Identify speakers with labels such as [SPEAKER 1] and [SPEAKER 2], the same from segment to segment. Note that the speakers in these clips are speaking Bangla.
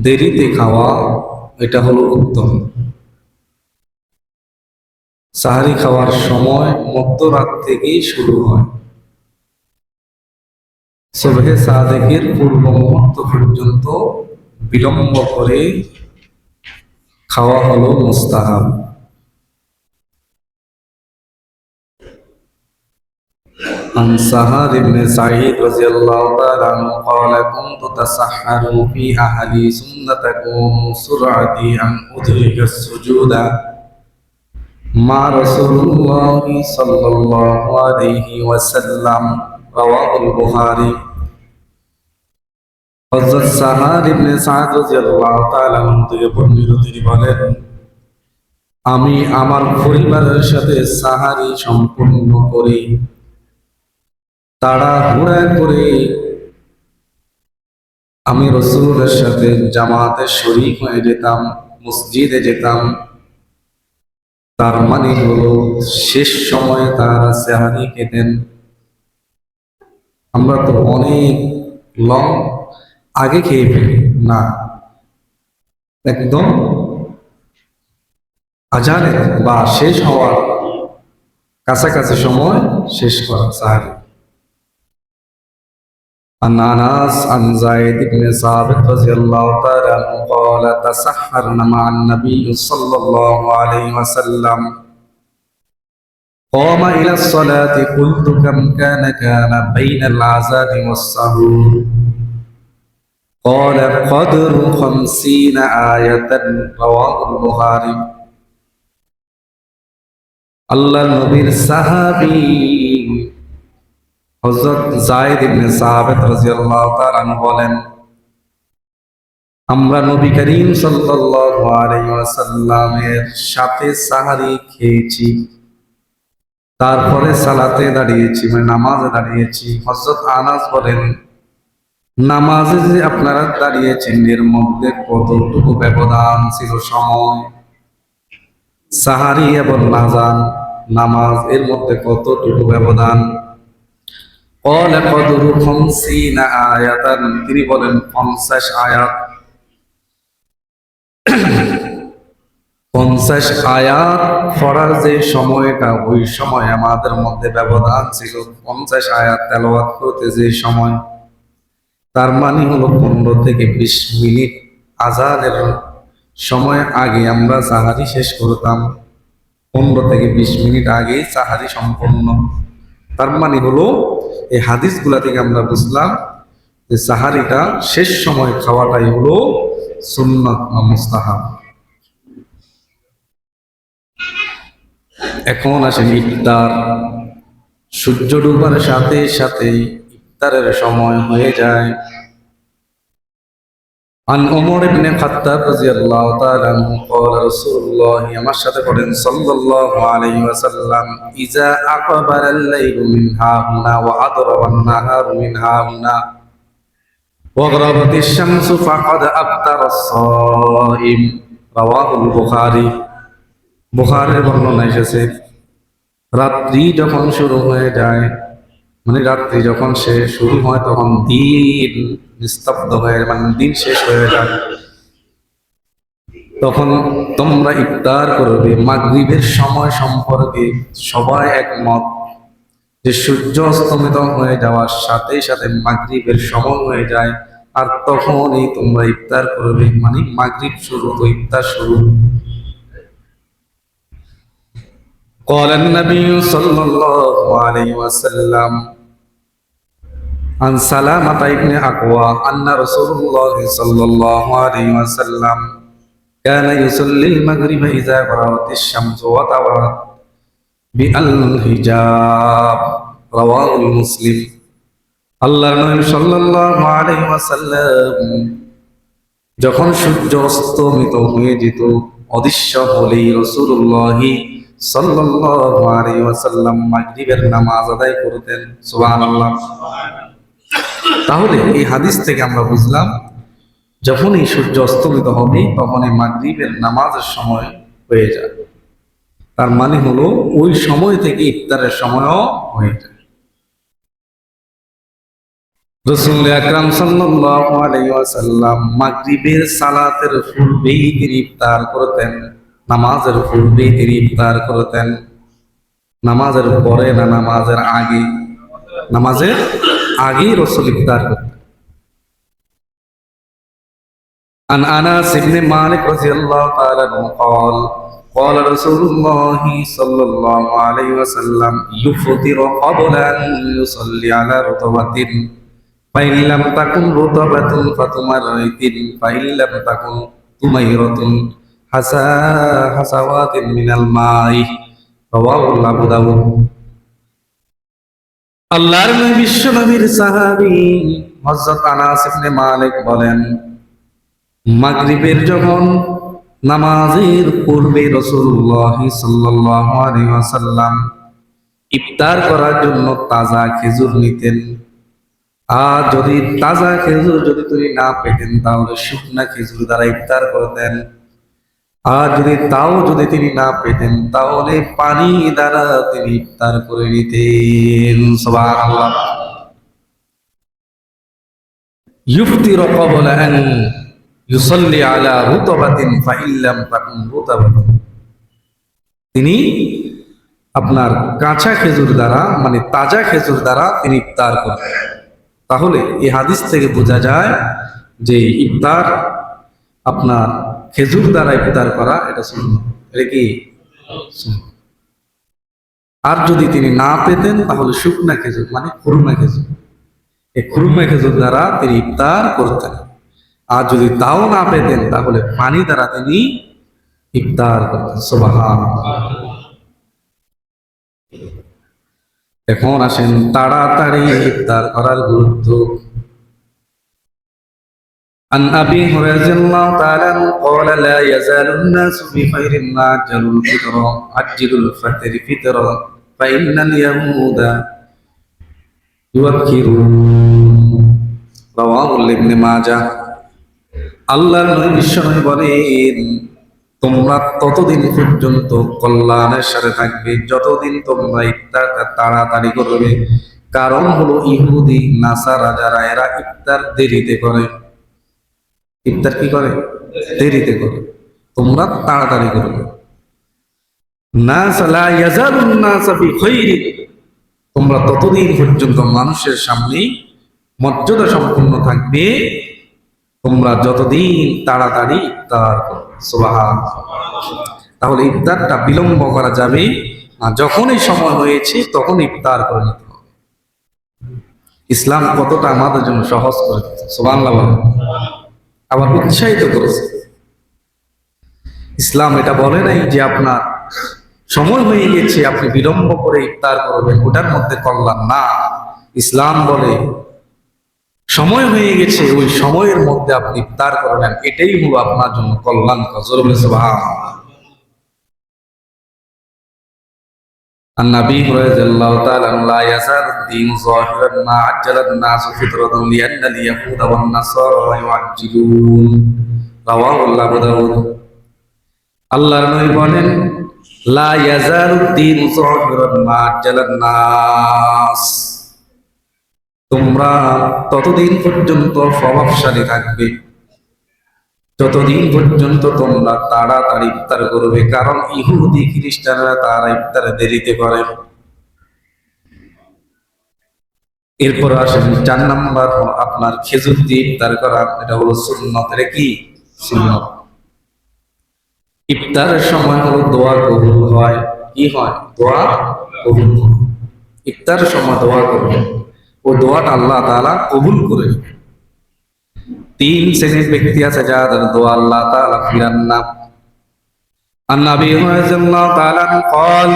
[SPEAKER 1] দেরিতে খাওয়া এটা হলো উত্তম। সাহারি খাওয়ার সময় মধ্যরাত থেকেই শুরু হয়, সুবহে সাদেকের পূর্ব মুহূর্ত পর্যন্ত বিলম্ব করে খাওয়া হলো মুস্তাহাব। عن سهر بن سعيد رضي الله تعالى عنه قال كنت تسحر في أهلي ثم تكون سرعتي أن أدرك السجود مع رسول الله صلى الله عليه وسلم رواه البخاري। হযরত সাহার ইবনে সাদ রাদিয়াল্লাহু তাআলা আনহু থেকে বর্ণিত, তিনি বলেন, আমি আমার পরিবারের সাথে সাহারি সম্পূর্ণ করি, তাড়াহুড়া করে আমি রাসূলের সাথে জামাতে শরীক হয়ে যেতাম, মসজিদে যেতাম। তার মানে হলো শেষ সময়ে তারা সাহারি খেতেন। আমরা তো অনেক লং আগে খেয়ে ফেলি না, একদম আজানে বা শেষ হওয়ার কাছাকাছি সময় শেষ করা সাহারি। عن أنس عن زيد بن ثابت رضي الله تعالى عنه قال تسحرنا مع النبي صلى الله عليه وسلم قام إلى الصلاة قلت كم كان بين العزاء والسحور قال قدر 50 آية رواه البخاري। আল্লাহ নবীর সাহাবী হযরত যায়েদ ইবনে সাবিত রাদিয়াল্লাহু তাআলা আনহু বলেন, আমরা নবী করিম সাল্লাল্লাহু আলাইহি ওয়াসাল্লামের সাথে সাহারি খেয়েছি, তারপরে সালাতে দাঁড়িয়েছি, মানে নামাজে দাঁড়িয়েছি। হযরত আনাস বলেন, নামাজে যে আপনারা দাঁড়িয়েছেন এর মধ্যে কতটুকু ব্যবধান ছিল সময়, সাহারি এবং নামাজ এর মধ্যে কতটুকু ব্যবধান। তিনি বলেন 50 আয়াত। 50 আয়াত পড়ার যে সময়টা, ওই সময় আমাদের মধ্যে ব্যবধান ছিল 50 আয়াত তেলাওয়াত করতে যে সময়, তার মানে হলো 15 থেকে 20 মিনিট আযানের সময় আগে আমরা সাহারি শেষ করতাম। 15 থেকে 20 মিনিট আগে সাহারি সম্পূর্ণ। তার মানে হলো এই হাদিসগুলা থেকে আমরা বুঝলাম যে সাহারিটা শেষ সময় খাওয়াটাই হলো সুন্নাত বা মুস্তাহাব। এখন আসেন ইফতার। সূর্য ডুবার সাথে সাথে ইফতারের সময় হয়ে যায়। عن عمر بن الخطاب رضي الله تعالى عنه قال رسول الله আমার সাথে বলেন সাল্লাল্লাহু আলাইহি ওয়াসাল্লাম ইজা আকবারা আল-লাইলু মিন হাহুনা ওয়া আদরাবা আন-নাহারু মিন হাহুনা ওয়া গরাবাতিশ শামসু ফাকাদ আফতারা আস-সাইম রাওয়াহুল বুখারী। বুখারীর বর্ণনা এসেছে, রাত্রি যখন শুরু হয়ে যায়, মানে রাত্রি যখন শুরু হয় তখন দিন নিস্তব্ধ হয়ে, মানে দিন শেষ হয়ে যায়, তখন তোমরা ইফতার করবে। মাগরিবের সময় সম্পর্কে সবাই একমত যে সূর্য অস্তমিত হয়ে যাওয়ার সাথে সাথে মাগরিবের সময় হয়ে যায়, আর তখনই তোমরা ইফতার করবে, মানে মাগরিব শুরু তো ইফতার শুরু। قال النبي صلى الله عليه وسلم عن سلامة بن أكوع أن رسول الله صلى الله عليه وسلم كان يصلي المغرب إذا غربت الشمس وطوت بالحجاب رواه مسلم। আল্লাহ নবী সাল্লাল্লাহু আলাইহি ওয়াসাল্লাম যখন সূর্য অস্তমিত হয়ে যেত, অদৃশ্য হলেই রাসূলুল্লাহ সাল্লাল্লাহু আলাইহি ওয়াসাল্লাম মাগরিবের নামাজ আদায় করতেন। সুবহানাল্লাহ। তাহলে এই হাদিস থেকে আমরা বুঝলাম যখনই সূর্য অস্তমিত হবে তখনই মাগরিবের নামাজের সময় হয়ে যায়। তার মানে হলো ওই সময় থেকে ইফতারের সময়ও হয়ে যায়। রাসূল আকরাম সাল্লাল্লাহু আলাইহি ওয়াসাল্লাম মাগরিবের সালাতের পূর্বেই তিনি ইফতার করতেন, নামাজের পূর্বেই তিনি ইফতার করতেন। নামাজের পরে না নামাজের আগে? নামাজের আগেই রাসূল ইফতার করতেন। عن أنس بن مالك رضي الله تعالى عنه قال قال رسول الله صلى الله عليه وسلم يفطر قبل أن يصلي على رطبة فإن لم تكن رطبة فتمرة فإن لم تكن تميرة حسوات من الماء رواه أبو داود আল্লাহর নবী বিশ্ব নবীর সাহাবী হযরত আনাস ইবনে মালিক বলেন, মাগরিবের যখন নামাজের পূর্বে রাসূলুল্লাহ সাল্লাল্লাহু আলাইহি ওয়াসাল্লাম ইফতার করার জন্য তাজা খেজুর নিতেন। আর যদি তাজা খেজুর যদি তিনি না পেতেন তাহলে শুকনা খেজুর দ্বারা ইফতার করতেন। আর যদি তিনি না পেতেন তাহলে পানি দ্বারা তিনি ইফতার করে নিতেন। সুবহানাল্লাহ। ইফতিরু ক্বাবলা আন ইউসাল্লি আলা রুতাবাতিন ফাইন লাম তাকুন রুতাবাতুন, তিনি আপনার কাঁচা খেজুর দ্বারা মানে তাজা খেজুর দ্বারা তিনি ইফতার করতেন। তাহলে এই হাদিস থেকে বোঝা যায় যে ইফতার আপনার খেজুর দ্বারা ইফতার করা এটা সুন্নাত। এটা কি সুন্নাত। আর যদি তিনি না পেতেন তাহলে শুকনা খেজুর মানে খুরমা খেজুর, এই খুরমা খেজুর দ্বারা তিনি ইফতার করতেন। আর যদি তাও না পেতেন তাহলে পানি দ্বারা তিনি ইফতার করতেন। সুবহানাল্লাহ। এখন আসেন তাড়াতাড়ি ইফতার করার গুরুত্ব। عن أبي هريرة رضي الله تعالى عنه قال لا يزال الناس بخير ما عجلوا الفطر عجلوا الفطر فطرا فإن اليهود يوكرون رواه ابن ماجه আল্লাহর নবী বিশ্বনবী বলেন, তোমরা ততদিন পর্যন্ত কল্যাণের সাথে থাকবে যতদিন তোমরা ইফতার তাড়াতাড়ি করবে। কারণ হলো ইহুদি নাসারা যারা এরা ইফতার দেরিতে করে। ইফতার কি করে? দেরিতে করে। তোমরা তাড়াতাড়ি করবে। নাস লা ইয়াজালুন নাস বিখাইরিন, তোমরা ততদিন পর্যন্ত মানুষের সামনে মর্যাদা সম্পন্ন থাকবে তোমরা যতদিন তাড়াতাড়ি ইফতার করবে। সুবহানাল্লাহ। তাহলে ইফতারটা বিলম্ব করা যাবে না, যখনই সময় হয়েছে তখন ইফতার করে নিতে হবে। ইসলাম কতটা আমাদের জন্য সহজ করে দিয়েছে। সুবহানাল্লাহ। আবার উৎসাহিত করেছে। ইসলাম এটা বলে নাই যে আপনার সময় হয়ে গেছে আপনি বিলম্ব করে ইফতার করবেন, ওটার মধ্যে কল্যাণ না। ইসলাম বলে সময় হয়ে গেছে ওই সময়ের মধ্যে আপনি ইফতার করবেন, এটাই হলো আপনার জন্য কল্যাণকর। জোরে বলে সুবহানাল্লাহ। عن أبي هريرة رضي الله تعالى عنه لا يزال الدين ظاهرا ما عجل الناس فطرة لأن اليهود والنصارى يعجلون رواه أبو داود আল্লাহর নবী বলেন, লা ইয়াজালু দ্বীন যাহিরান মা আজ্জালান নাস, তোমরা ততদিন পর্যন্ত প্রভাবশালী থাকবে যতদিন পর্যন্ত তোমরা তাড়াতাড়ি ইফতার করবে। কারণ ইহুদি খ্রিস্টানরা তারা ইফতারে দেরিতে করে। এরপর আসেন 4 নাম্বার আপনার খেজুর দিয়ে ইফতার করা, এটা হলো সুন্নাত। এটা কি সুন্নাত? ইফতারের সময় হলো দোয়া কবুল হয়। কি হয়? দোয়া কবুল হয়। ইফতারের সময় দোয়া করবে, ও দোয়াটা আল্লাহ তাআলা কবুল করে নেবেন। 3 শ্রেণীর ব্যক্তি আছে যাদের দোয়া আল্লাহ তাআলা ফিরান না। عن أبي هريرة رضي الله تعالى عنه قال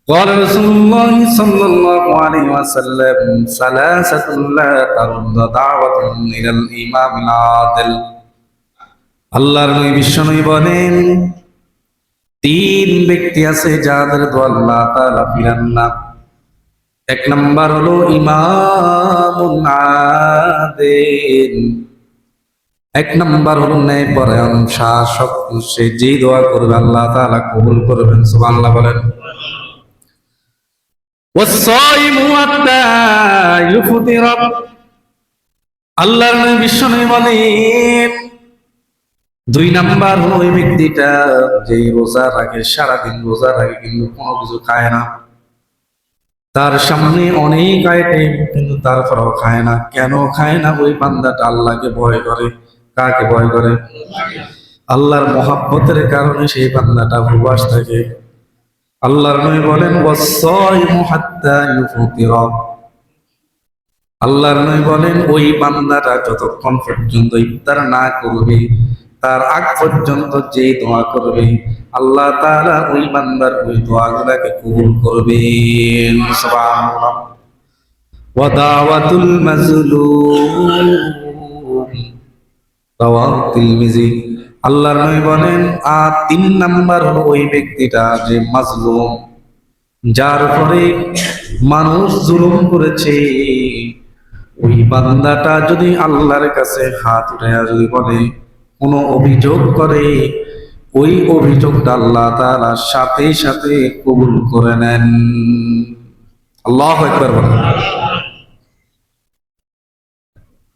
[SPEAKER 1] قال رسول الله صلى الله عليه وسلم ثلاثة لا ترد دعوة إلى الإمام العادل। আল্লাহর নবী বিশ্বনবী বলেন, 3 ব্যক্তি আছে যাদের দোয়া আল্লাহ তাআলা ফিরান না। 1 নাম্বার হলো ইমামুন আদিল। 1 নাম্বার হলো ন্যায়পরায়ণ শাসক, সে যে দোয়া করবে আল্লাহ তাআলা কবুল করবেন। সুবহানাল্লাহ বলেন। ওয়াস-সাইমু হাত্তা ইউফতিরা। আল্লাহর নবী বিশ্বনবী বলেন, দুই নাম্বার হলো ওই ব্যক্তিটা যে রোজা রাখে, সারাদিন রোজা রাখে কিন্তু কোনো কিছু খায় না। তার সামনে অনেক আইটেম কিন্তু তারপরেও খায় না। কেন খায় না? ওই বান্দাটা আল্লাহকে ভয় করে। কাকে ভয় করে? আল্লাহর মহাব্বতের কারণে সেই বান্দাটা উপবাস থাকে। আল্লাহর নবী বলেন, ওয়াস-সাইমু হাত্তা ইউফতিরা। আল্লাহর নবী বলেন, ওই বান্দাটা যতক্ষণ পর্যন্ত ইফতার না করবে, তার আগ পর্যন্ত যে দোয়া করবে, আল্লাহ তাআলা ওই বান্দার ওই দোয়াগুলোকে কবুল করবেন। সুবহানাল্লাহ। ওয়া দাওয়াতুল মাজলুম রাওয়াহু তিরমিজি। আল্লাহর নবী বলেন, আর তিন নাম্বার হলো ওই ব্যক্তিটা যে মাজলুম, যার উপরে মানুষ জুলুম করেছে, ওই বান্দাটা যদি আল্লাহর কাছে হাত উঠায় যদি বলে, কোনো অভিযোগ করে, ওই অভিযোগটা আল্লাহ তাআলা সাথে সাথে কবুল করে নেন। আল্লাহু আকবার বলেন।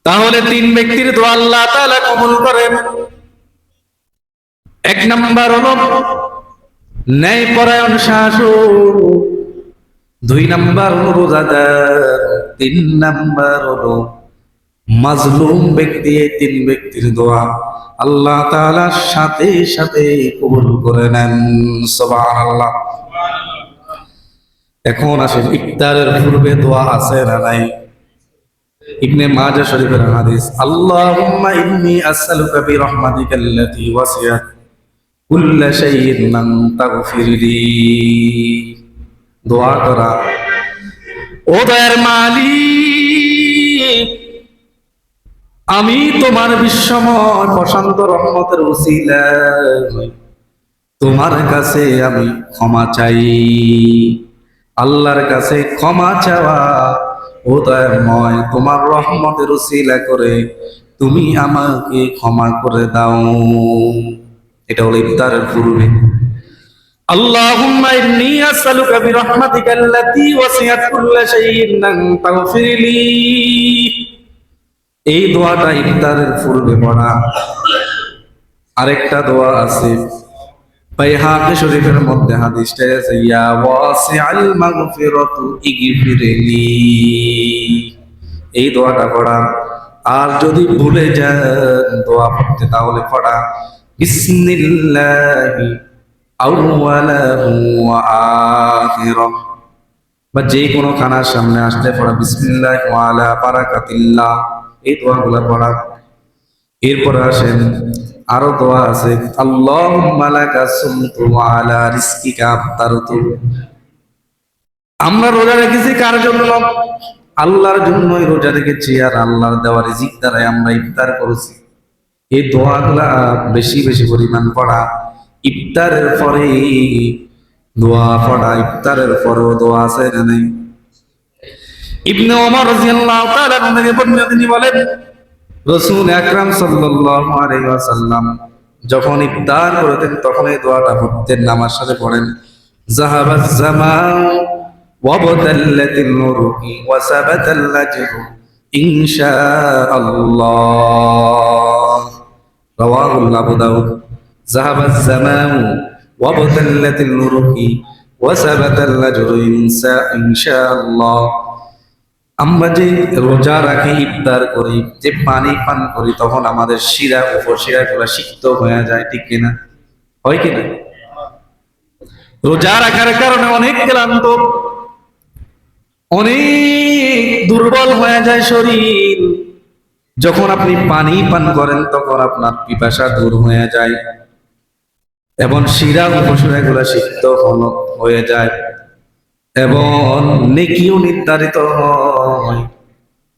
[SPEAKER 1] তাহলে তিন ব্যক্তির দোয়া আল্লাহ তাআলা কবুল করেন। এক নাম্বার হলো ন্যায়পরায়ণ শাসক, দুই নাম্বার হলো রোজাদার, তিন নাম্বার হলো মাজলুম ব্যক্তি। এই তিন ব্যক্তির দোয়া আল্লাহ তাআলা সাথে সাথে কবুল করে নেন। সুবহানাল্লাহ। এখন আসেন, ইফতারের পূর্বে দোয়া আছে না নাই? ইবনে মাজাহ শরীফের হাদিস, আল্লাহুম্মা ইন্নী আসআলুকা বিরহমাতিকাল্লাতী ওয়াসিআত কুল্লা শাইইন আন তাগফিরলি। দোয়া করা, ও দয়ার মালিক, আমি তোমার বিশ্বময় প্রশান্ত রহমতের উসিলায় তোমার কাছে আমি ক্ষমা চাই। আল্লাহর কাছে ক্ষমা চাওয়া, ও দয়াময়, তোমার রহমতের উসিলা করে তুমি আমাকে ক্ষমা করে দাও। এটা হলো ইফতারের পূর্বে। আল্লাহুম্মা ইন্নী আসআলুকা বিরহমাতিকাল্লাতী ওয়াসিআত কুল্লা শাইইন আন তাগফিরলি। এই দোয়াটা ইফতারের পূর্বে পড়া। আরেকটা দোয়া আছে, বাইহাকি শরীফের মধ্যে হাদিসটা আছে, ইয়া ওয়াসিআল মাগফিরাতু ইগফিরলি। এই দোয়াটা পড়া। আর যদি ভুলে যান দোয়া পড়তে, তাহলে পড়া বিসমিল্লাহি আউওয়ালাহু ওয়া আখিরাহু। বা যে কোনো খানার সামনে আসলে পড়া বিসমিল্লাহি ওয়া আলা বারাকাতিল্লাহ। এই দোয়াগুলো পড়া। এরপরে আসেন, আরো দোয়া আছে, আল্লাহুম্মা লাকা সুমতু ওয়া আলা রিজকিকা আফতারতু। আমরা রোজা রেখেছি কার জন্য? আল্লাহর জন্যই রোজা রেখেছি, আর আল্লাহর দেওয়া রিজিক দ্বারাই আমরা ইফতার করেছি। এই দোয়াগুলা বেশি বেশি পরিমাণ পড়া। ইফতারের পরে দোয়া পড়া, ইফতারের পরেও দোয়া আছে না নেই? ইবনে ওমর রাদিয়াল্লাহু তাআলা থেকে বর্ণিত, তিনি বলেন, রাসূল আকরাম সাল্লাল্লাহু আলাইহি ওয়াসাল্লাম যখন ইফতার করতেন তখন এই দোয়াটা পড়তেন। নামার সাথে পড়েন, যাহাবাজ জামান ওয়া বাদাল্লাতিল নুরুকি ওয়া সাবাতাল আজরু ইনশাআল্লাহ। রাওয়াহু আবু দাউদ। যাহাবাজ জামান ওয়া বাদাল্লাতিল নুরুকি ওয়া সাবাতাল আজরু ইনশাআল্লাহ। আমরা যে রোজা রাখি, ইফতার করি, যে পানি পান করি, তখন আমাদের শিরা, উপশিরা গুলা সিক্ত হয়ে যায়, ঠিক কিনা? হয় কিনা? রোজা রাখার কারণে অনেক ক্লান্ত, অনেক দুর্বল হয়ে যায় শরীর। যখন আপনি পানি পান করেন তখন আপনার পিপাসা দূর হয়ে যায় এবং শিরা, উপশিরা গুলা সিক্ত হয়ে যায় এবং নেকিও নির্ধারিত হয়।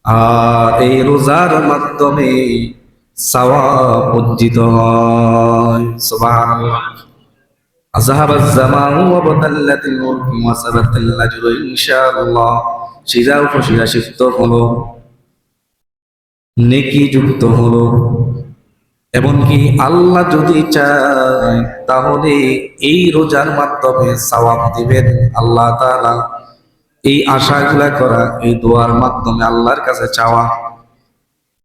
[SPEAKER 1] আর এই রোজার মাধ্যমে সওয়াব অর্জিত হয়। সুবহানাল্লাহ। আযহাবাজ জামাউ ওয়া বাদাল্লাতিল মুলকু ওয়া সাবাতাল আজরু ইনশাআল্লাহ। শিরা উপশিরা সিক্ত হলো, নেকি যুক্ত হলো, এমনকি আল্লাহ যদি চায় তাহলে এই রোজার মাধ্যমে সওয়াব দিবেন আল্লাহ তাআলা। এই আশাগুলা করা, এই দোয়ার মাধ্যমে আল্লাহর কাছে চাওয়া।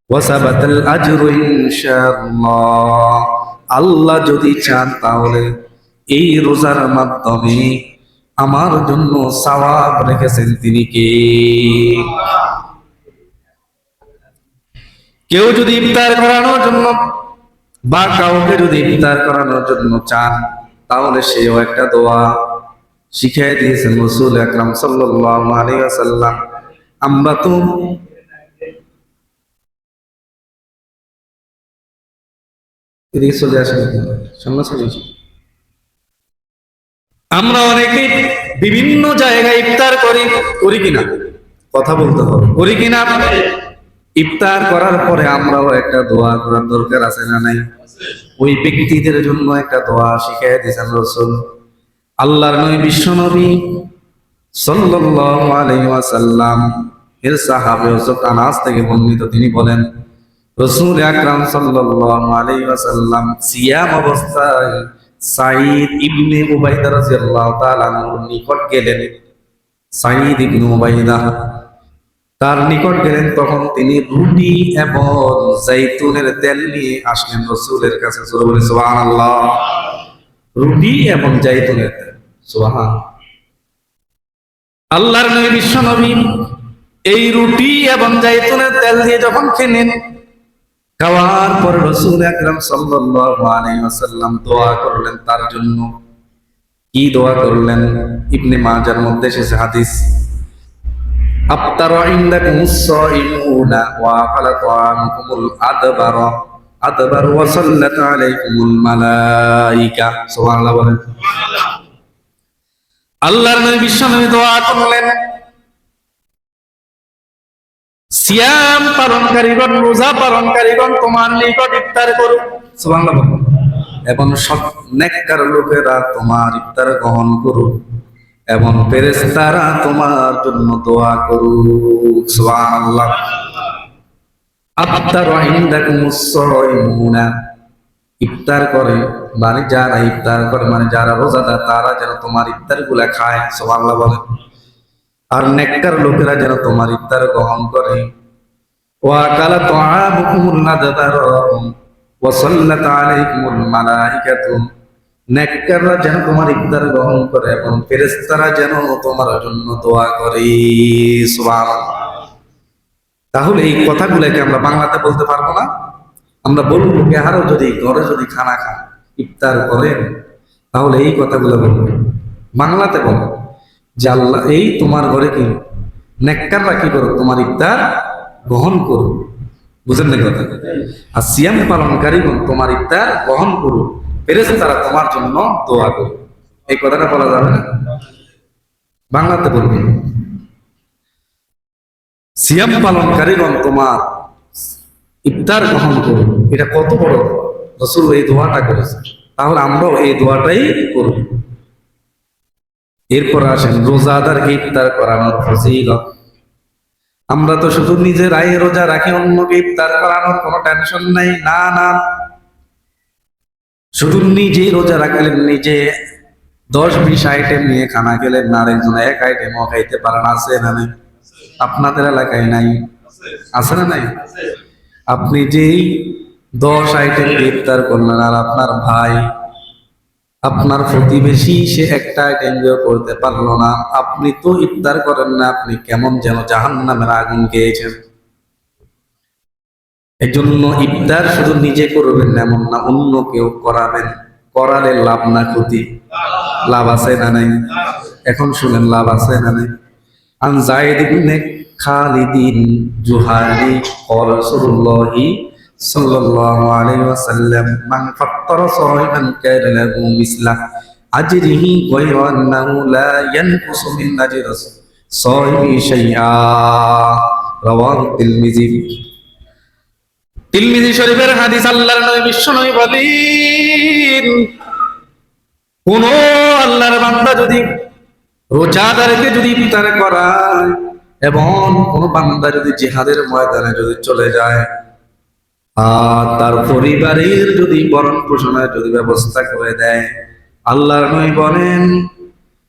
[SPEAKER 1] ওয়াসাবাতাল আজরু ইনশাআল্লাহ, আল্লাহ যদি চান তাহলে এই রোজার মাধ্যমে আমার জন্য সওয়াব রেখেছেন তিনি কে? কেউ যদি ইফতার করানোর জন্য বা কাউকে যদি ইফতার করানোর জন্য চান, তাহলে সেও একটা দোয়া শিখিয়ে দিয়েছেন রাসূল আকরাম সাল্লাল্লাহু আলাইহি ওয়াসাল্লাম। আমরা তো এদিকে চলে আসেন, সামনে চলে আসেন। আমরা অনেকে বিভিন্ন জায়গায় ইফতার করি, করি কিনা? কথা বলতে হবে, করি কিনা? ইফতার করার পরে আমরাও একটা দোয়া করার দরকার আছে না নাই? ওই ব্যক্তিদের জন্য একটা দোয়া শিখিয়ে দিয়েছেন রাসূল। আল্লাহর নবী, বিশ্ব নবী সাল্লাল্লাহু আলাইহি ওয়াসাল্লাম এর সাহাবী হযরত আনাস থেকে বর্ণিত, তিনি বলেন রাসূল আকরাম সাল্লাল্লাহু আলাইহি ওয়াসাল্লাম সিয়াম অবস্থায় সাঈদ ইবনে উবাইদা রাদিয়াল্লাহু তাআলা আনহুর নিকট গেলেন। সাঈদ ইবনে উবাইদা তার নিকট গেলেন, তখন তিনি রুটি এবং জাইতুনের তেল নিয়ে আসলেন রাসূলের কাছে। জোরে বলে সুবহানাল্লাহ। রুটি এবং জাইতুনের তেল, সুবহান আল্লাহর নবী, বিশ্ব নবী এই রুটি এবং জাইতুনের তেল দিয়ে যখন খেলেন, খাওয়ার পর রাসূল আকরাম সাল্লাল্লাহু আলাইহি ওয়াসাল্লাম দোয়া করলেন তার জন্য। কি দোয়া করলেন? ইবনে মাজার মধ্যে এসেছে হাদিস, আফতারা ইনদাকুমুস সাইমুনা ওয়া আকালা তাআমুকুমুল আদবার ওয়া সাল্লাত আলাইকুমুল মালায়েকা। সুবহানাল্লাহ বলেন। আল্লাহর নবী, বিশ্ব নবী দোয়া করলেন, সিয়াম পালনকারীগণ, রোজা পালনকারীগণ তোমার নিকট ইফতার করুক। সুবহানাল্লাহ বলেন। এবং সৎ নেককার লোকেরা তোমার ইফতার গ্রহণ করুক এবং ফেরেশতারা তোমার জন্য দোয়া করুক। সুবহানাল্লাহ। আফতারা ইনদাকুমুস সাইমুনা, ইফতার করে মানে যারা ইফতার করে মানে যারা রোজাদার, তারা যেন তোমার ইফতার গুলা খায়। সুবহানাল্লাহ বলে। আর নেককার লোকেরা যেন তোমার ইফতার গ্রহণ করে। ওয়া কালা তাআমুকুমুল আদবার ওয়া সাল্লাত আলাইকুমুল মালাইকাতু, নেককাররা যেন তোমার ইফতার গ্রহণ করে এবং ফেরেশতারা যেন তোমার জন্য দোয়া করে। সুবহানাল্লাহ। তাহলে এই কথাগুলোকে আমরা বাংলাতে বলতে পারবো না? আমরা বলবো কি, আরো যদি ঘরে যদি খানা খান, ইফতার করেন, তাহলে এই কথাগুলো বলবো বাংলাতে। বলো যে আল্লাহ, এই তোমার ঘরে কি নেককাররা কি করো, তোমার ইফতার গ্রহণ করো। বুঝেন না কথা? আর সিয়াম পালনকারীগণ তোমার ইফতার গ্রহণ করো, ফেরেশতারা তোমার জন্য দোয়া করো। এই কথাটা বলা যাবে না? বাংলাতে বলবে সিয়াম পালনকারীগণ তোমার ইফতার গ্রহণ করুন। এটা কত বড় দোয়া! রাসূল এই দোয়াটা করেছে, তাহলে আমরাও এই দোয়াটাই করব। এরপর আসেন রোজাদারকে ইফতার করানোর ফজিলত। আমরা তো শুধু নিজের আয়ে রোজা রাখি, অন্যকে ইফতার করানোর কোনো টেনশন নাই। না না, শুধু নিজেই রোজা রাখলেন, নিজে 10-20 আইটেম নিয়ে খানা খেলেন, না আরেকজন এক আইটেমও খাইতে পারেন। আছে না নাই? আপনাদের এলাকায় নাই? আছে না নাই? আপনি যেই 10 আইটেম ইফতার করলেন, আর আপনার ভাই, আপনার প্রতিবেশী, সে একটা আইটেম করতে পারলো না, আপনি তো ইফতার করেন না, আপনি কেমন যেন জাহান্নামের আগুন খেয়েছেন। এই জন্য ইফতার শুধু নিজে করবেন না এমন না, অন্য কেউ করাবেন। করালে লাভ না ক্ষতি? লাভ আছে না নাই? এখন শুনেন, লাভ আছে না নাই? আন যায়েদ ইবনে খালিদিন জুহানি ক্বাল রাসূলুল্লাহি সাল্লাল্লাহু আলাইহি ওয়াসাল্লাম মান ফাত্তারা সাইমান কানা লাহু মিসলা আজরিহি গায়রা আন্নাহু লা ইয়ানকুসু মিন আজরি সাইমি শাইআ। রাওয়াহু তিরমিজি। তিরমিজি শরীফের হাদিস। আল্লাহর নবী, বিশ্ব নবী বলেন, কোন আল্লাহর বান্দা যদি রোজাদারকে যদি ইফতার করায় এবং কোন বান্দা যদি জিহাদের ময়দানে যদি চলে যায় আর তার পরিবারের যদি ভরণ পোষণের যদি ব্যবস্থা করে দেয়, আল্লাহর নবী বলেন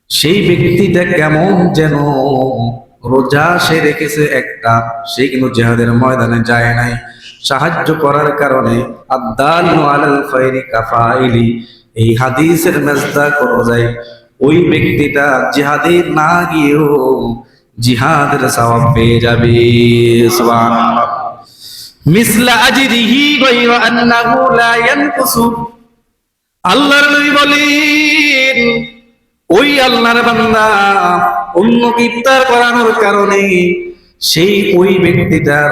[SPEAKER 1] সেই ব্যক্তিটা কেমন যেন রোজা সে রেখেছে একটা, সে কিন্তু জিহাদের ময়দানে যায় নাই, সাহায্য করার কারণে আদাল্লু আলাল খায়রি কাফাইলি, এই হাদিসের মেজদা করো যায় ওই ব্যক্তিটা জিহাদে না গিয়েও জিহাদের সওয়াব পেয়ে যাবে। সুবহানাল্লাহ। মিসলা আজরিহি গায়রা আন্নাহু লা ইয়ানকুসু। আল্লাহর নবী বলেন ওই আল্লাহর বান্দা অন্যকে ইফতার করানোর কারণে সেই ওই ব্যক্তিটার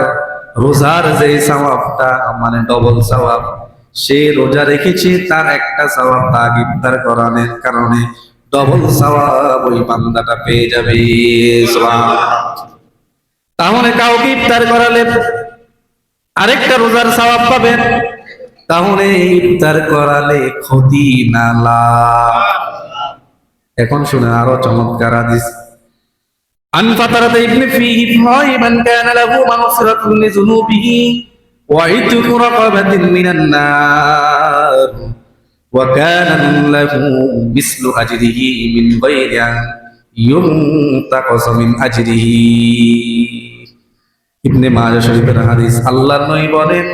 [SPEAKER 1] রোজার যে সওয়াবটা, মানে ডবল সওয়াব, সে রোজা রেখেছে তার একটা সওয়াব, তাকে ইফতার করানোর কারণে ডবল সওয়াব ওই বান্দাটা পেয়ে যাবে। সুবহানাল্লাহ। তাহলে কাউকে ইফতার করালে আরেকটা রোজার সওয়াব পাবেন, তাহলে ইফতার করালে ক্ষতি না লাভ। এখন শুনে আরো চমৎকার হাদিস। আন ফাতারাত ইবনে ফিহি ফাইমান কানা লাহু মাগফিরাতুন লিযুনুবিহি ওয়া ইতকু রাকাবাতিন মিনান নার ওয়া কানা লাহু মিসলু আজরিহি মিন গায়রি আন ইউনতাকাস মিন আজরিহি। ইবনে মাজাহ শরীফের হাদিস। আল্লাহর নবী বলেন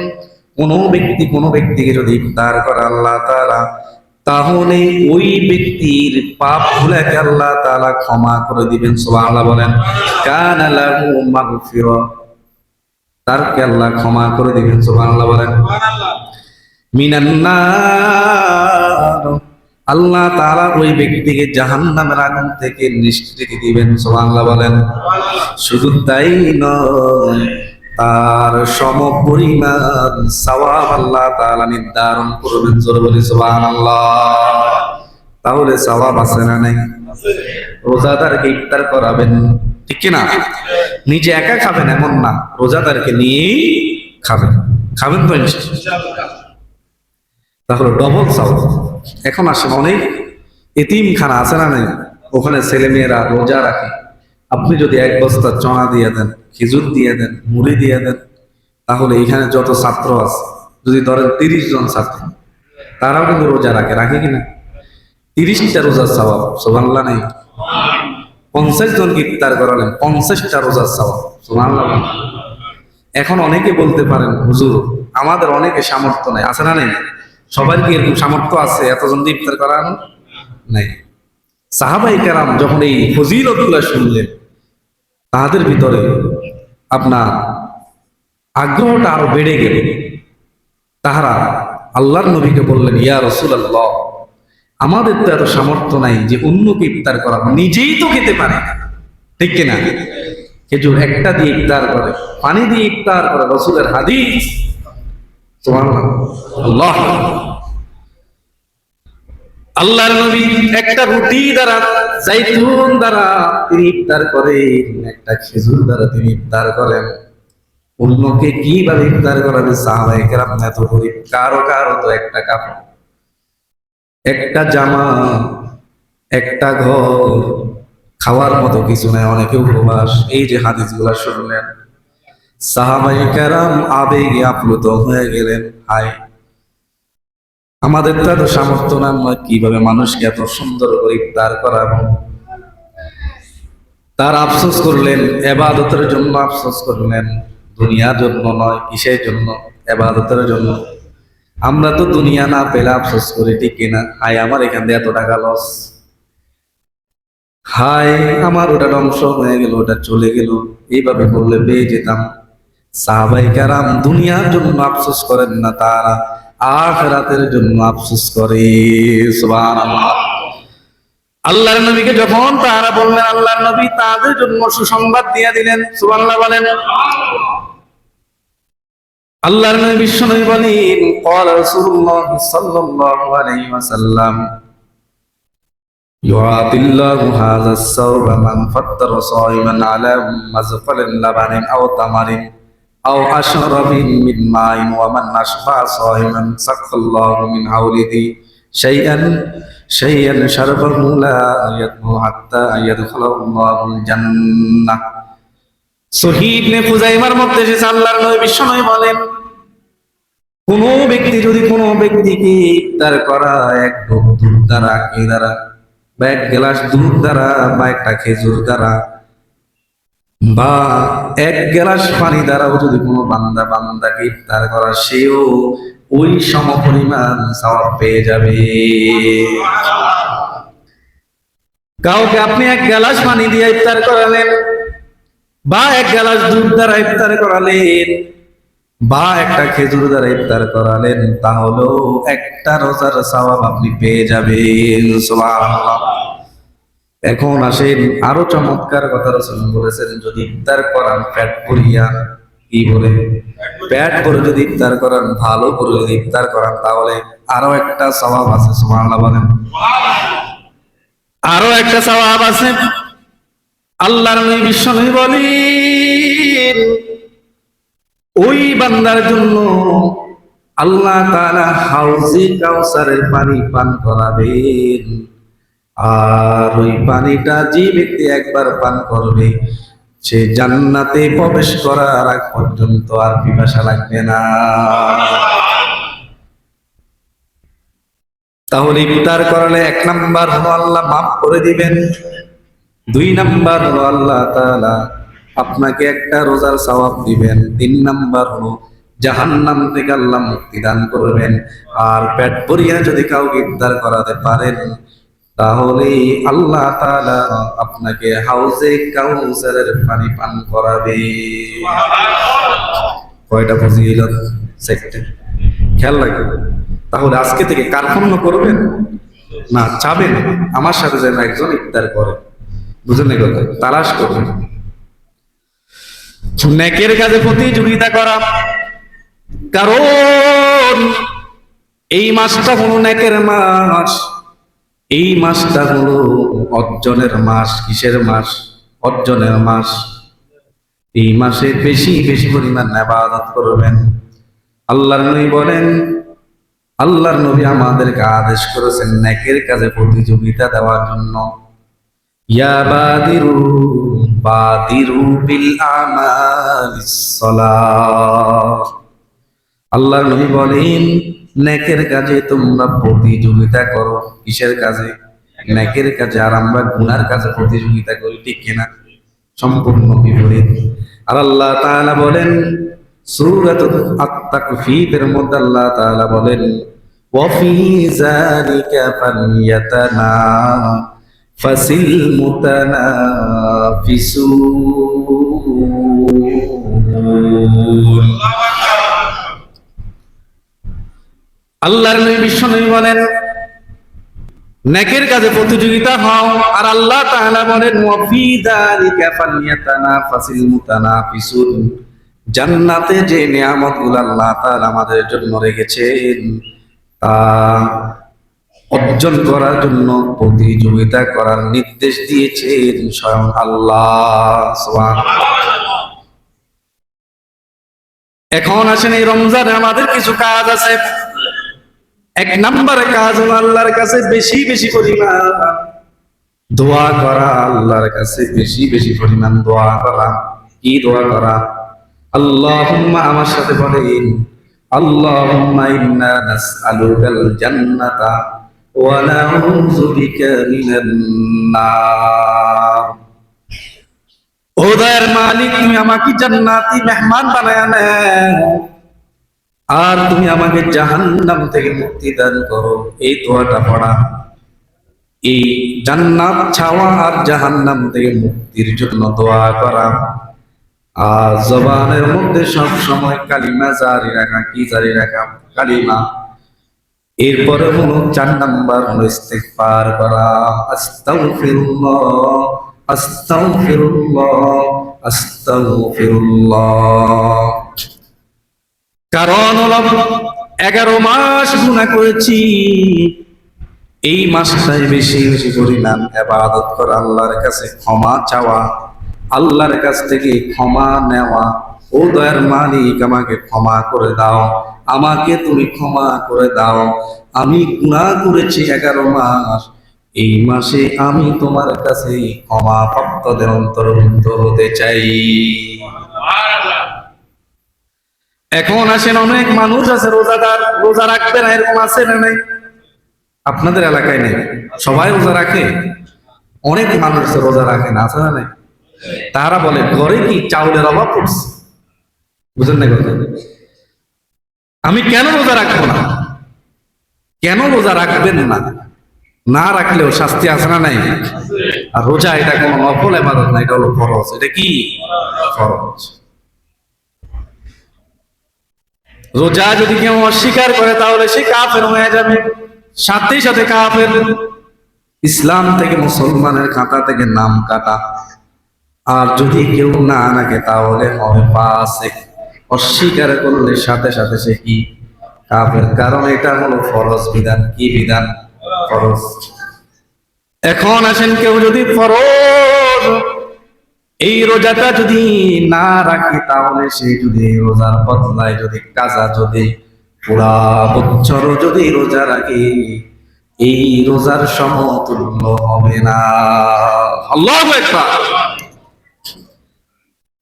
[SPEAKER 1] কোন ব্যক্তিকে যদি ইফতার করে আল্লাহ তাআলা, তাহলে ওই ব্যক্তির পাপ গুলাকে আল্লাহ তাআলা ক্ষমা করে দিবেন। সুবহানাল্লাহ বলেন। কানা লাহু মাগফিরা, তারকে আল্লাহ ক্ষমা করে দিবেন। সুবহানাল্লাহ বলেন। মিনান নার, আল্লাহ তাআলা ওই ব্যক্তিকে জাহান্নামের আগুন থেকে নিষ্কৃতি দিবেন। সুবহানাল্লাহ বলেন। শুধু তাই নয়, তার সমপরিমাণ সওয়াব আল্লাহ তাআলা নির্ধারণ করবেন। জোরে বলি সুবহানাল্লাহ। তাহলে সওয়াব আছে না নাই? রোজাদারকে ইফতার করাবেন, ঠিক কি না? নিজে একা খাবেন এমন না, রোজাদারকে নিয়ে খাবেন। খাবেন তো ইনশাআল্লাহ? তাহলে ডবল সওয়াব। এখন আসেন, অনেক এতিমখানা আছে না নাই, ওখানে ছেলে মেয়েরা রোজা রাখে। আপনি যদি এক বস্তা চনা দিয়ে দেন, খেজুর দিয়ে দেন, মুড়ি দিয়ে দেন, তাহলে এখানে যত ছাত্র আছে, যদি ধরেন 30 জন ছাত্র, তারাও কিন্তু রোজা রাখে কিনা? 30টা রোজার সওয়াব। সুবহানাল্লাহ নাই? 50 জনকে ইফতার করালেন, 50টা রোজার সওয়াব। সুবহানাল্লাহ। এখন অনেকে বলতে পারেন হুজুর আমাদের অনেকে সামর্থ্য নাই, আছে না নাই? সবার কি এরকম সামর্থ্য আছে এতজন ইফতার করানো? নাই। সাহাবায়ে কেরাম যখন এই ফজিলতগুলো শুনলেন, তাদের ভিতরে আপনার আগ্রহটা আরো বেড়ে গেল। তাহারা আল্লাহর নবীকে বললেন, ইয়া রাসূলুল্লাহ, আমাদের তো এত সামর্থ্য নাই যে অন্যকে ইফতার করাবো, নিজেই তো খেতে পারে না, ঠিক কিনা? খেজুর একটা দিয়ে ইফতার করে, পানি দিয়ে ইফতার করে, রাসূলের হাদিস। সুবহানাল্লাহ। আল্লাহ, আল্লাহর নবী একটা রুটি দ্বারা, জাইতুন দ্বারা তিনি ইফতার করেন, একটা খেজুর দ্বারা তিনি ইফতার করেন। অন্যকে কিভাবে ইফতার করাবে? সাহাবায়ে কেরাম এত গরীব, কারো তো একটা কাপড়, একটা জামা, একটা ঘর, খাওয়ার মতো কিছু নাই, অনেকে উপবাস। এই যে হাদিসগুলা শুনলেন, সাহাবায়ে কেরাম আবেগে আপ্লুত হয়ে গেলেন। হায়, আমাদের তো এত সামর্থ্য না, আমরা কিভাবে মানুষকে এত সুন্দর করে ইফতার করাবো? তার আফসোস করলেন, ইবাদতের জন্য আফসোস করলেন, দুনিয়ার জন্য নয়। কিসের জন্য? ইবাদতের জন্য। আমরা তো দুনিয়া না পেলে আফসোস করি, ঠিক কিনা? হায়, আমার এখান থেকে এত টাকা লস, হায় আমার ওটা ধ্বংস হয়ে গেল, ওটা চলে গেল, এইভাবে বললে পেয়ে যেতাম। সাহাবায়ে কেরাম দুনিয়ার জন্য আফসোস করেন না, তারা আখিরাতের জন্য আফসোস করে। সুবহানাল্লাহ। আল্লাহর নবীকে যখন তারা বললেন, আল্লাহর নবী তাদের জন্য সুসংবাদ দিয়ে দিলেন। সুবহানাল্লাহ বলেন। আল্লাহর নবী বিশ্বনবী বলেন, ক্বালা রাসূলুল্লাহ সাল্লাল্লাহু আলাইহি ওয়াসাল্লাম, ইউআতিল্লাহু হাযাস সাওবা মান ফাত্তারা সাইমান আলা মাজফালিন লাবানিন আও তামারিন আও আশরাবিন মিন মাইন ওয়া মান আশফা সাইমান সাকাল্লাহু মিন হাওলিহি শাইআন শারবাহু লা ইয়াদমু হাত্তা ইয়াদখুলাল্লাহুল জান্নাহ। সহিহ ইবনে খুজাইমার মধ্যে এসেছে, আল্লাহর নবী বিশ্বনবী বলেন, কোন ব্যক্তি যদি কোন ব্যক্তিকে ইফতার করা এক ঢোক দুধ দ্বারা, কি দ্বারা? বা এক গ্লাস দুধ দ্বারা বা একটা খেজুর দ্বারা বা এক গ্লাস পানি দ্বারাও যদি কোনো বান্দাকে ইফতার করা, সেও ওই সমপরিমাণ সওয়াব পেয়ে যাবে। কাউকে আপনি এক গ্লাস পানি দিয়ে ইফতার করালেন, বা এক গ্লাস দুধ দ্বারা ইফতার করালেন, বা একটা খেজুর দ্বারা ইফতার করালেন, তাহলেও একটা রোজার সওয়াব আপনি পেয়ে যাবেন। সুবহানাল্লাহ। এখন আসেন, আরো চমৎকার কথা রাসূল বলেছেন, যদি ইফতার করান পেট ভরিয়া, কি বলে, পেট ভরে যদি ইফতার করান, ভালো করে যদি ইফতার করান, তাহলে আরো একটা সওয়াব আছে। সুবহানাল্লাহ বলেন। আরো একটা সওয়াব আছে। আল্লাহর নবী বিশ্বনবী বলেন, ওই বান্দার জন্য আল্লাহ তাআলা হাউজে কাউসারের পানি পান করাবেন, আর ওই পানিটা যে ব্যক্তি একবার পান করবে, সে জান্নাতে প্রবেশ করার আগ পর্যন্ত আর পিপাসা লাগবে না। তাহলে ইফতার করালে 1 নাম্বার হলো আল্লাহ মাফ করে দিবেন, 2 নাম্বার হলো আল্লাহ তাআলা আপনাকে একটা রোজার সওয়াব দিবেন, 3 নাম্বার হলো জাহান্নাম থেকে আল্লাহ মুক্তি দান করবেন। আর পেট ভরিয়া যদি কাউকে ইফতার করাতে পারেন, তাহলে আল্লাহ তাআলা আপনাকে হাউজে কাউসারের পানি পান করাবে। কয়টা ফজিলত সেক্টর খেয়াল রাখবেন। তাহলে আজকে থেকে কার্পণ্য করবেন না, চাবেন আমার সাথে যেন একজন ইফতার করে, বুঝলেন কথা, তালাশ করবেন। নেকের কাজে প্রতিযোগিতা করা, কারণ এই মাসটা হলো নেকের মাস, এই মাসটা হলো অর্জনের মাস। কিসের মাস? অর্জনের মাস। এই মাসে বেশি বেশি পরিমাণ ইবাদত করবেন। আল্লাহর নবী বলেন, আল্লাহর নবী আমাদেরকে আদেশ করেছেন নেকের কাজে প্রতিযোগিতা দেওয়ার জন্য। ইয়া বাদিরু বাদিরু বিল আমালিস সালাহ। আল্লাহর নবী বলেন, নেকের কাজে তোমরা প্রতিযোগিতা করো। কিসের কাজে? নেকের কাজে। আর আমরা গুনার কাজে প্রতিযোগিতা করি, ঠিক কিনা? সম্পূর্ণ বিপরীত। আর আল্লাহ তাআলা বলেন সূরাত আত-তাকফীরের মধ্যে আল্লাহ তাআলা বলেন, ওয়া ফি যালিকা ফাসিল মুতানাফিসুন। আল্লাহর নবী বিশ্বনবী বলেন, নেকের কাজে প্রতিযোগিতা হও। আর আল্লাহ তাআলা বলেন, ওয়া ফি যালিকা ফাসিল মুতানাফিসুন। জান্নাতে যে নিয়ামতগুলো আল্লাহ তাআলা আমাদের জন্য রেখেছেন, তা অর্জন করার জন্য প্রতিযোগিতা করার নির্দেশ দিয়েছেন স্বয়ং আল্লাহ। সুবহানাল্লাহ। এখন আসেন, এই রমজানে আমাদের কিছু কাজ আছে। 1 নম্বরে কাজ হলো আল্লাহর কাছে বেশি বেশি পরিমাণ দোয়া করা। আল্লাহর কাছে বেশি বেশি পরিমাণ দোয়া করা। কি দোয়া করা? আল্লাহুম্মা, আমার সাথে বলেন, আল্লাহুম্মা ইন্না নাসআলুকাল জান্নাতা ওয়া নাউযু বিকা মিনান নার। ও দয়ার মালিক, তুমি আমাকে জান্নাতি মেহমান বানায়া নাও, আর তুমি আমাকে জাহান্নাম থেকে মুক্তি দান করো। এই দোয়াটা পড়া, এই জান্নাত ছাওয়া আর জাহান্নাম থেকে মুক্তির জন্য দোয়া করা। আর জবানের মধ্যে সব সময় কালিমা জারি রাখা। কি জারি রাখা? কালিমা। এরপরে হলো 4 নাম্বার হলো ইস্তিগফার করা। আস্তাগফিরুল্লাহ, আস্তাগফিরুল্লাহ, আস্তাগফিরুল্লাহ। কারণ হলো 11 মাস গুনাহ করেছি, এই মাসটাই বেশি বেশি পরিমাণ ইবাদত করা, আল্লাহর কাছে ক্ষমা চাওয়া, আল্লাহর কাছ থেকে ক্ষমা নেওয়া। ও দয়ার মালিক, আমাকে ক্ষমা করে দাও, আমাকে তুমি ক্ষমা করে দাও। আমি গুনাহ করেছি 11 মাস, এই মাসে আমি তোমার কাছে ক্ষমা প্রাপ্তদের অন্তর্ভুক্ত হতে চাই। এখন আসেন, অনেক মানুষ আছে রোজাদার, রোজা রাখবে না, এরকম আছে না নাই? আপনাদের এলাকায় নেই, সবাই রোজা রাখে? অনেক মানুষ তো রোজা রাখে না, আছে না নাই? তারা বলে ঘরে কি চাউলের অভাব পড়ছে? বুঝেন না কথা? আমি কেন রোজা রাখবো না? কেন রোজা রাখবেন না? না রাখলেও শাস্তি আছে না নাই? আর রোজা এটা কোনো নফল ইবাদত না, এটা হলো ফরজ। এটা কি ফরজ? রোজা যদি কেউ অস্বীকার করে তাহলে সে কাফের হয়ে যাবে, সাথে সাথে কাফের। ইসলাম থেকে মুসলমানের খাতা থেকে নাম কাটা। আর যদি কেউ না রাখে তাহলে হবে ফাসিক। অস্বীকার করলে সাথে সাথে সে কি কাফের, কারণ এটা হলো ফরজ বিধান। কি বিধান? ফরজ। এখন আসেন, কেউ যদি ফরজ এই রোজাটা যদি না রাখে তাহলে সে যদি রোজার বদলায় যদি কাজা যদি পুরা বছর যদি রোজা রাখে, এই রোজার সমতুল্য হবে না। আল্লাহু আকবার।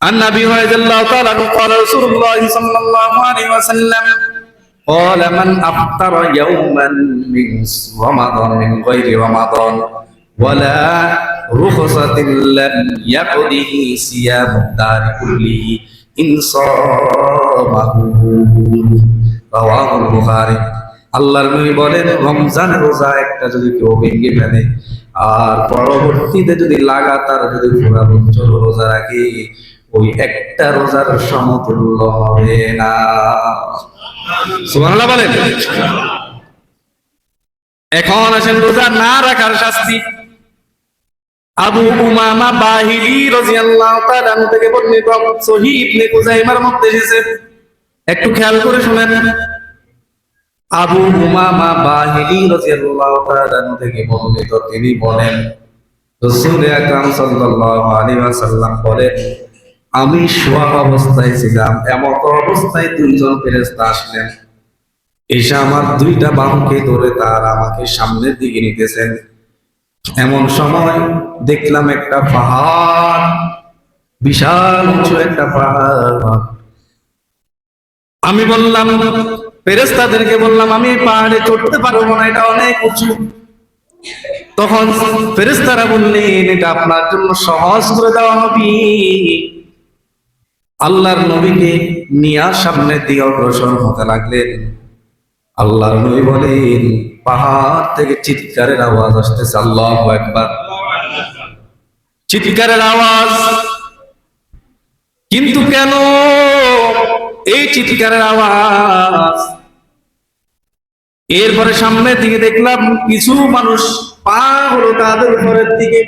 [SPEAKER 1] عن ابي هريره رضي الله تعالى عنه قال رسول الله صلى الله عليه وسلم قال من افطر يوما من رمضان من غير رمضان ولا رخصة لم يقضه صيام الدار كله إن صامه رواه البخاري। আল্লাহর নবী বলেন, রমজান রোজা একটা যদি কেউ ভেঙে ফেলে আর পরবর্তীতে যদি লাগাতার যদি পুরা বছর রোজা রাখে, ওই একটা রোজার সমতুল্য হবে না। সুবহানাল্লাহ বলেন। এখন আসেন রোজা না রাখার শাস্তি। আবু উমামা বাহিলি রাদিয়াল্লাহু তাআলা থেকে বর্ণিত সহিহ ইবনে কুযাইমার মধ্যে এসেছে, একটু খেয়াল করে শুনেন। আবু উমামা বাহিলি রাদিয়াল্লাহু তাআলা থেকে বর্ণিত, তিনি বলেন রাসূল আকরাম সাল্লাল্লাহু আলাইহি ওয়াসাল্লাম বলেন, আমি শোয়া অবস্থায় ছিলাম, এমত অবস্থায় দুইজন ফেরেশতা আসলেন, এসে আমার দুইটা বাহুকে ধরে তার আমাকে সামনের দিকে নিতেছেন। এমন সময় দেখলাম একটা পাহাড়, বিশাল উঁচু একটা পাহাড়। আমি বললাম, ফেরেশতাদেরকে বললাম, আমি এই পাহাড়ে চড়তে পারবো না, এটা অনেক উঁচু। তখন ফেরেশতারা বললেন, এটা আপনার জন্য সহজ করে দেওয়া হবে। আল্লাহর নবীকে নিয়ে সামনের দিকে অগ্রসর হতে লাগলেন। আল্লাহর নবী বলেন, পাহাড় থেকে চিৎকারের আওয়াজ আসতেছে। আল্লাহু আকবার। চিৎকারের আওয়াজ। কিন্তু কেন এই চিৎকারের আওয়াজ? এরপরে সামনের দিকে দেখলাম কিছু মানুষ পা হলো তাদের উপরের দিকে,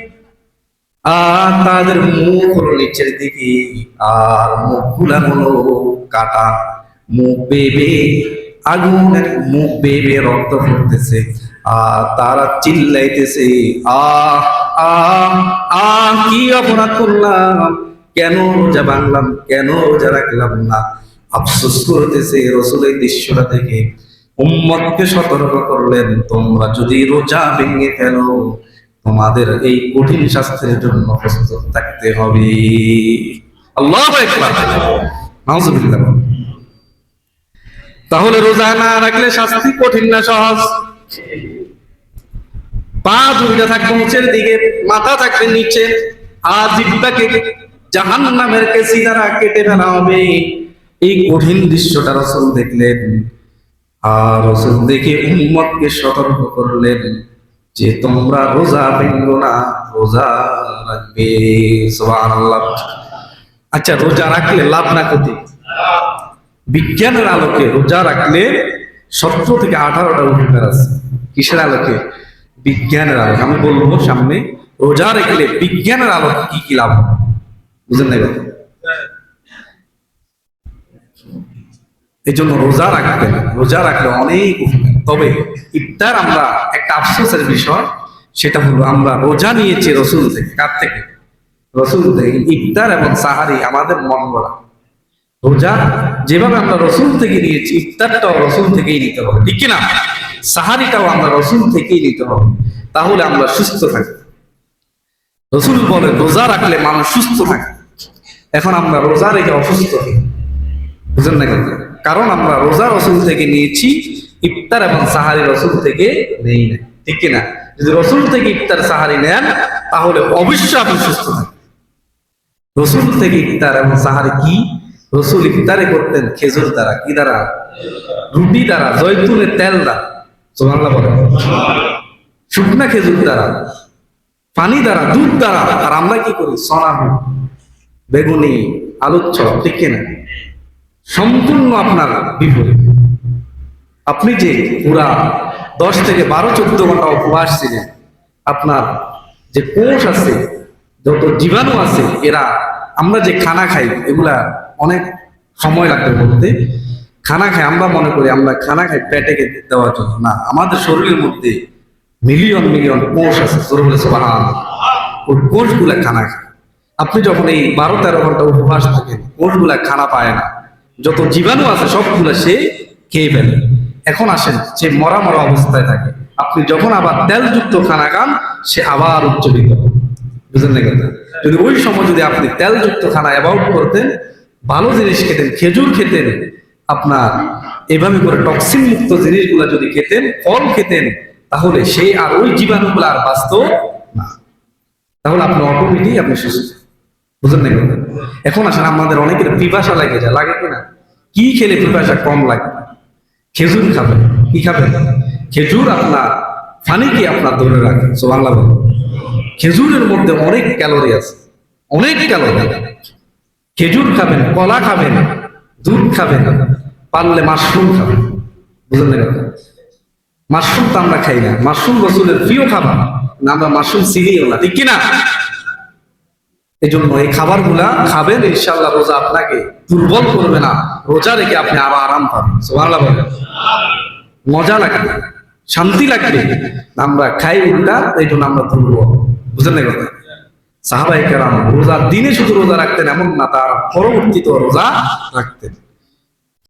[SPEAKER 1] আর তাদের মুখ হলো নিচের দিকে, আর মুখগুলা হলো কাটা, মুখ বেবে আগুনের, মুখ বেবে রক্ত পড়তেছে, আর তারা চিল্লাইতেছে, আহ আহ আহ, কি অপরাধ করলাম, কেন রোজা ভাঙলাম, কেন রোজা রাখলাম না, আফসোস করতেছে। রাসূল এই দৃশ্যটা দেখে উম্মতকে সতর্ক করলেন, তোমরা যদি রোজা ভেঙে ফেলো তোমাদের এই কঠিন শাস্তির জন্য প্রস্তুত থাকতে হবে। আল্লাহু আকবার। নাউজুবিল্লাহ। তাহলে রোজা না রাখলে শাস্তি কঠিন না সহজ? পা দুইটা থাকবে নিচের দিকে, মাথা থাকবে নিচে, আর জিহ্বাকে জাহান্নামের কেসি দ্বারা কেটে ফেলা হবে। এই কঠিন দৃশ্যটা রাসূল দেখলেন, আর রাসূল দেখে উম্মতকে সতর্ক করলেন যে তোমরা রোজা ভেঙ্গো না, রোজা রাখবে। সুবহানাল্লাহ। আচ্ছা, রোজা রাখলে লাভ না ক্ষতি? বিজ্ঞানের আলোকে রোজা রাখলে 17 থেকে 18টা উপকার আছে। কিসের আলোকে? বিজ্ঞানের আলোকে। আমি বলবো সামনে রোজা রাখলে বিজ্ঞানের আলোকে কি কি লাভ, বুঝলেন না? এই জন্য রোজা রাখবেন, রোজা রাখলে অনেক উপকার। তবে ইফতার আমরা একটা আফসোসের বিষয়, সেটা হলো আমরা রোজা নিয়েছি রাসূল থেকে। কার থেকে? রাসূল থেকে। ইফতার এবং সাহারি আমাদের মন গড়া। রোজা যেভাবে আমরা রাসূল থেকে নিয়েছি, ইফতারটাও রাসূল থেকেই নিতে হবে, ঠিক কিনা? সাহারিটাও আমরা রাসূল থেকেই নিতে হবে, তাহলে আমরা সুস্থ থাকি। রাসূল বলেন রোজা রাখলে মানুষ সুস্থ থাকে। এখন আমরা রোজা রেখে অসুস্থ হই, বুঝলেন না কেন? কারণ আমরা রোজা রাসূল থেকে নিয়েছি, ইফতার এবং সাহারি রাসূল থেকে নেই না। ঠিক কিনা? যদি রসুল থেকে ইফতার সাহারি নেন তাহলে অবশ্যই আপনি সুস্থ থাকবেন। রসুল থেকে ইফতার এবং সাহারি কি? রসুল ইফতারে করতেন খেজুর দ্বারা, কি দ্বারা? রুটি দ্বারা, জয়তুনের তেল দ্বারা, সুবহানাল্লাহ বলেন, শুকনা খেজুর দ্বারা, পানি দ্বারা, দুধ দ্বারা। আর আমরা কি করি? সনা, বেগুনি, আলুর চপ, ঠিক কিনা? সম্পূর্ণ আপনার বিপরীত। আপনি যে পুরা 10 থেকে 12-14 ঘন্টা উপবাস ছিলেন, আপনার যে কোষ আছে, যত জীবাণু আছে, এরা, আমরা যে খানা খাই এগুলা অনেক সময় লাগবে বলতে। খানা খাই, আমরা মনে করি আমরা খানা খাই পেটে দেওয়ার জন্য, না, আমাদের শরীরের মধ্যে মিলিয়ন মিলিয়ন কোষ আছে, জোরে বলে সুবহানাল্লাহ। ওই কোষগুলা খানা খায়। আপনি যখন এই 12-13 ঘন্টা উপবাস থাকেন, কোষগুলা খানা পায় না, যত জীবাণু আছে সবগুলা সে খেয়ে ফেলে। এখন আসেন, সে মরা মরা অবস্থায় থাকে। আপনি যখন আবার তেলযুক্ত খানা খান, সে আবার উজ্জ্বলিত হবে। বুঝলেন না কথা? যদি ওই সময় যদি আপনি তেলযুক্ত খানা অ্যাভয়েড করতেন, ভালো জিনিস খেতেন, খেজুর খেতেন, আপনার এভাবে করে টক্সিন মুক্ত জিনিসগুলো যদি খেতেন, ফল খেতেন, তাহলে সে আর ওই জীবাণুগুলো আর বাঁচত না। তাহলে আপনি অটোমেটিক আপনি সুস্থ। বুঝলেন না কথা? এখন আসেন, আমাদের অনেকের পিপাসা লাগে যায়, লাগে কিনা? কি খেলে পিপাসা কম লাগে? খেজুর খাবেন। কি খাবেন? খেজুর আপনার পানিকে আপনার ধরে রাখে, সুবহানাল্লাহ বলেন। খেজুরের মধ্যে অনেক ক্যালোরি আছে, অনেক ক্যালোরি। খেজুর খাবেন, কলা খাবেন, দুধ খাবেন, পারলে মাশরুম খাবেন। বুঝলেন না কথা? মাশরুম তো আমরা খাই না, মাশরুম রসুলের প্রিয় খাবার না, আমরা মাশরুম চিনিও না, ঠিক কিনা? এই জন্য এই খাবারগুলা খাবেন, ইনশাআল্লাহ রোজা আপনাকে দুর্বল করবে না। রোজা রেখে আপনি আবার আরাম পাবেন, সুবহানাল্লাহ বলেন। মজা লাগবে, শান্তি লাগবে। আমরা খাই উল্টা, এই জন্য আমরা দুর্বল। বুঝলেন না কথা? সাহাবায়ে কেরাম রোজার দিনে শুধু রোজা রাখতেন এমন না, তার পরবর্তীতে রোজা রাখতেন।